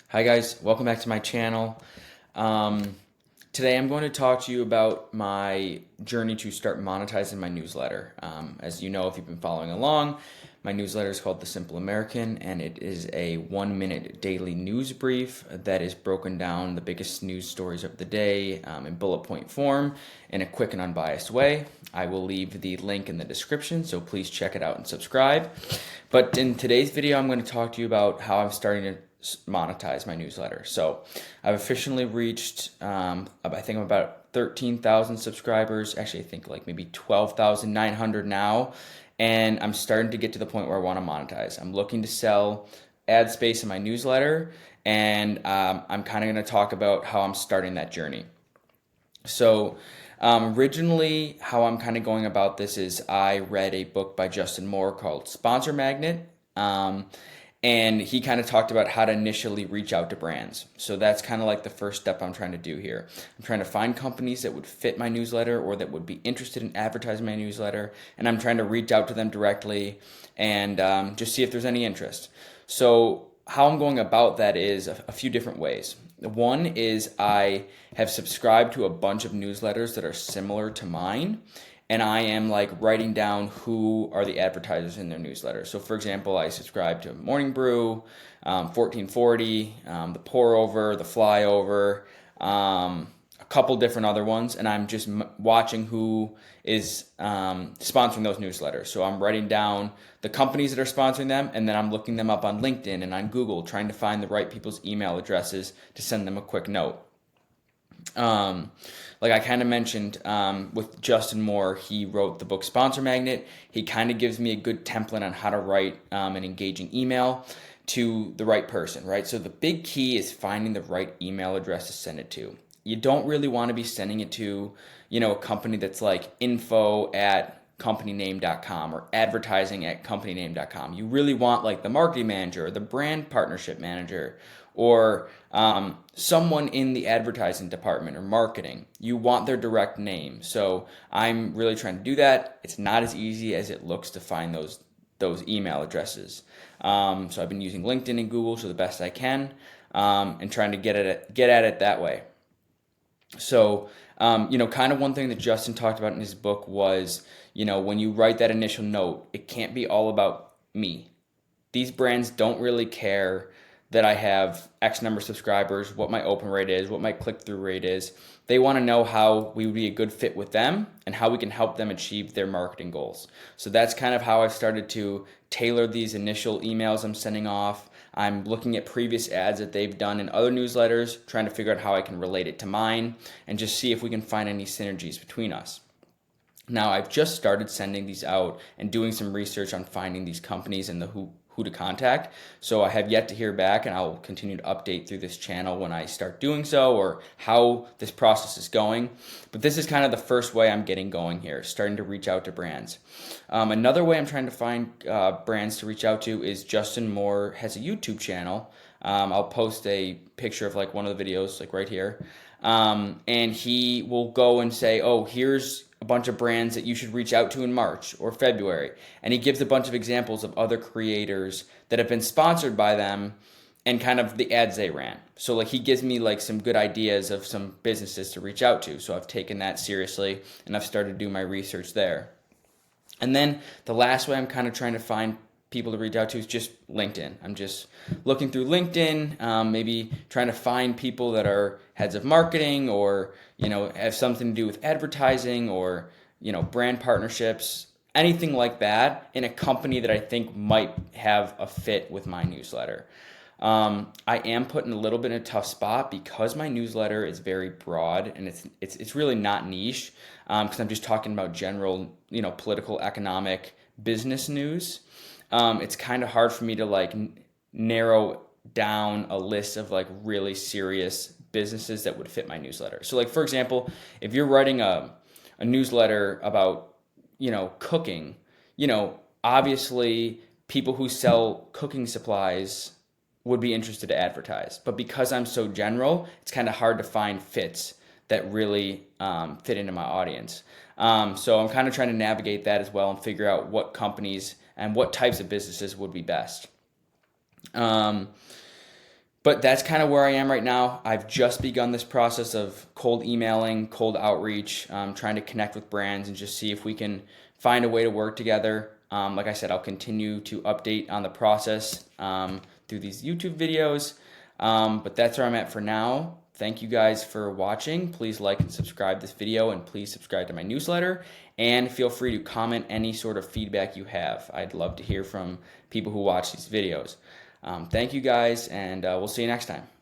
Hi guys, welcome back to my channel. Um, Today I'm going to talk to you about my journey to start monetizing my newsletter. As you know, if you've been following along, my newsletter is called The Simple American, and it is a 1-minute daily news brief that is broken down the biggest news stories of the day in bullet point form in a quick and unbiased way. I will leave the link in the description, so please check it out and subscribe. But in today's video, I'm going to talk to you about how I'm starting to monetize my newsletter. So I've officially reached, I think I'm about 13,000 subscribers. Actually, I think like maybe 12,900 now. And I'm starting to get to the point where I want to monetize. I'm looking to sell ad space in my newsletter. And I'm kind of going to talk about how I'm starting that journey. So, originally, how I'm kind of going about this is I read a book by Justin Moore called Sponsor Magnet. And he kind of talked about how to initially reach out to brands. So that's kind of like the first step I'm trying to do here. I'm trying to find companies that would fit my newsletter or that would be interested in advertising my newsletter. And I'm trying to reach out to them directly and just see if there's any interest. So, how I'm going about that is a few different ways. One is I have subscribed to a bunch of newsletters that are similar to mine, and I am like writing down who are the advertisers in their newsletter. So, for example, I subscribe to Morning Brew, 1440, the Pour Over, the Flyover, a couple different other ones, and I'm just watching who is sponsoring those newsletters. So I'm writing down the companies that are sponsoring them, and then I'm looking them up on LinkedIn and on Google, trying to find the right people's email addresses to send them a quick note. Like I kind of mentioned with Justin Moore, he wrote the book Sponsor Magnet. He kind of gives me a good template on how to write an engaging email to the right person, right? So the big key is finding the right email address to send it to. You don't really want to be sending it to, a company that's like info@companyname.com or advertising at companyname.com. You really want like the marketing manager or the brand partnership manager or someone in the advertising department or marketing. You want their direct name. So I'm really trying to do that. It's not as easy as it looks to find those email addresses. So I've been using LinkedIn and Google so the best I can, and trying to get at it that way. So, kind of one thing that Justin talked about in his book was, when you write that initial note, it can't be all about me. These brands don't really care that I have X number of subscribers, what my open rate is, what my click-through rate is. They want to know how we would be a good fit with them and how we can help them achieve their marketing goals. So that's kind of how I've started to tailor these initial emails I'm sending off. I'm looking at previous ads that they've done in other newsletters, trying to figure out how I can relate it to mine and just see if we can find any synergies between us. Now, I've just started sending these out and doing some research on finding these companies and the who to contact. So I have yet to hear back, and I'll continue to update through this channel when I start doing so or how this process is going. But this is kind of the first way I'm getting going here, starting to reach out to brands. Another way I'm trying to find brands to reach out to is Justin Moore has a YouTube channel. I'll post a picture of like one of the videos, like right here. And he will go and say, oh, here's a bunch of brands that you should reach out to in March or February. And he gives a bunch of examples of other creators that have been sponsored by them and kind of the ads they ran. So like he gives me like some good ideas of some businesses to reach out to. So I've taken that seriously and I've started to do my research there. And then the last way I'm kind of trying to find people to reach out to is just LinkedIn. I'm just looking through LinkedIn, maybe trying to find people that are heads of marketing or, have something to do with advertising or, brand partnerships, anything like that in a company that I think might have a fit with my newsletter. I am put in a little bit of a tough spot because my newsletter is very broad and it's really not niche because I'm just talking about general, political, economic, business news. It's kind of hard for me to like narrow down a list of like really serious businesses that would fit my newsletter. So like, for example, if you're writing a newsletter about, cooking, obviously people who sell cooking supplies would be interested to advertise. But because I'm so general, it's kind of hard to find fits that really fit into my audience. So I'm kind of trying to navigate that as well and figure out what companies and what types of businesses would be best. But But that's kind of where I am right now. I've just begun this process of cold emailing, cold outreach, trying to connect with brands and just see if we can find a way to work together. Like I said, I'll continue to update on the process through these YouTube videos. But that's where I'm at for now. Thank you guys for watching. Please like and subscribe this video, and please subscribe to my newsletter. And feel free to comment any sort of feedback you have. I'd love to hear from people who watch these videos. Thank you guys, and we'll see you next time.